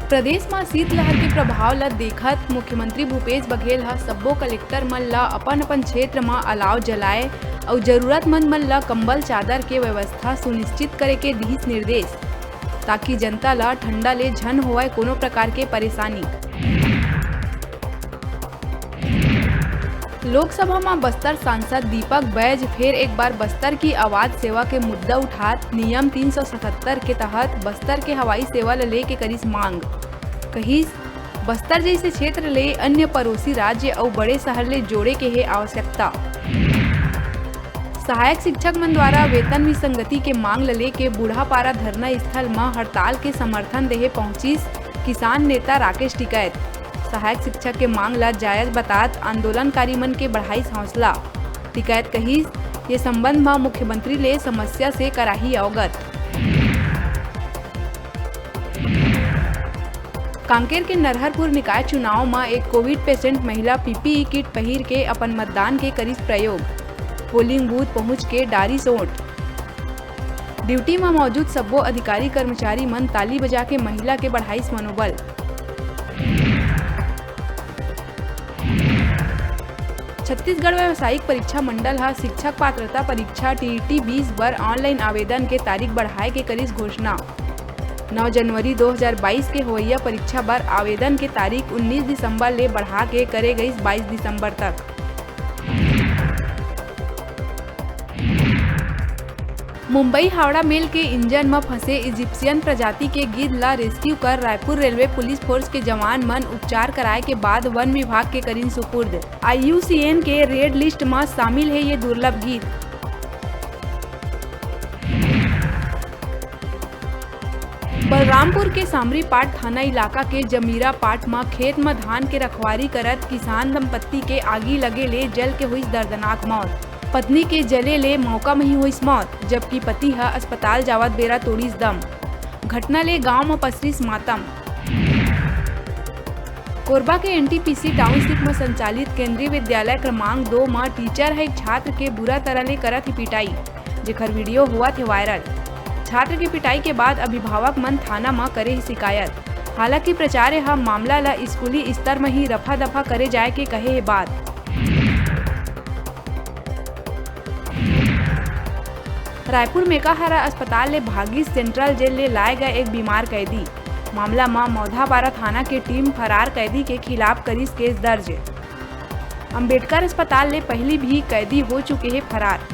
प्रदेश में शीतलहर के प्रभाव ल देखत मुख्यमंत्री भूपेश बघेल ह सब्बो कलेक्टर मन ला अपन क्षेत्र में अलाव जलाए और जरूरतमंद मन ला कंबल चादर के व्यवस्था सुनिश्चित करे के दिस निर्देश, ताकि जनता ला ठंडा ले झन होए कोनो प्रकार के परेशानी। लोकसभा में बस्तर सांसद दीपक बैज फिर एक बार बस्तर की आवाज सेवा के मुद्दा उठात नियम 377 के तहत बस्तर के हवाई सेवा ले के करीस मांग। कहिस बस्तर जैसे क्षेत्र ले अन्य पड़ोसी राज्य और बड़े शहर ले जोड़े के है आवश्यकता। सहायक शिक्षक मन द्वारा वेतन विसंगति के मांग ले के बूढ़ापारा धरना स्थल में हड़ताल के समर्थन देहे पहुंचिस किसान नेता राकेश टिकैत। सहायक शिक्षक के मांग ला जायज बतात आंदोलनकारी मन के बढ़ाई हौसला। टिकैत कहिस ये संबंध में मुख्यमंत्री ले समस्या से कराही अवगत। कांकेर के नरहरपुर निकाय चुनाव में एक कोविड पेशेंट महिला पीपीई किट पहिर के अपन मतदान के करीस प्रयोग। पोलिंग बूथ पहुंच के डारी सोट। ड्यूटी में मौजूद सब्बो अधिकारी कर्मचारी मन ताली बजा के महिला के बढ़ाईस मनोबल। छत्तीसगढ़ व्यावसायिक परीक्षा मंडल हा शिक्षक पात्रता परीक्षा टीईटी 20 बर ऑनलाइन आवेदन के तारीख बढ़ाए के करीस घोषणा। 9 जनवरी 2022 के होइया परीक्षा बर आवेदन के तारीख 19 दिसंबर ले बढ़ा के करे गई 22 दिसंबर तक। मुंबई हावड़ा मेल के इंजन में फंसे इजिप्शियन प्रजाति के गिद्ध ला रेस्क्यू कर रायपुर रेलवे पुलिस फोर्स के जवान मन उपचार कराए के बाद वन विभाग के करीन सुपुर्द। IUCN के रेड लिस्ट में शामिल है ये दुर्लभ गिद्ध। बलरामपुर के सामरी पाट थाना इलाका के जमीरा पाट में खेत में धान के रखवारी करत किसान दंपत्ति के आगी लगे ले जल के हुई दर्दनाक मौत। पत्नी के जले ले मौका में ही हुई मौत, जबकि पति है अस्पताल जावत बेरा तोड़ीस दम। घटना ले गांव में पसरीस मातम। कोरबा के NTPC टाउनशिप में संचालित केंद्रीय विद्यालय क्रमांक 2 में टीचर है एक छात्र के बुरा तरह ले करत ही पिटाई, जेकर वीडियो हुआ थे वायरल। छात्र की पिटाई के बाद अभिभावक मन थाना में करे ही शिकायत। हालांकि प्रचार्य है मामला ला स्कूली स्तर में ही रफा दफा करे जाए के कहे है बात। रायपुर मेकाहारा अस्पताल ले भागी सेंट्रल जेल ले लाए गए एक बीमार कैदी। मामला में मौधापारा थाना के टीम फरार कैदी के खिलाफ करीस केस दर्ज। अंबेडकर अस्पताल ले पहली भी कैदी हो चुके हैं फरार।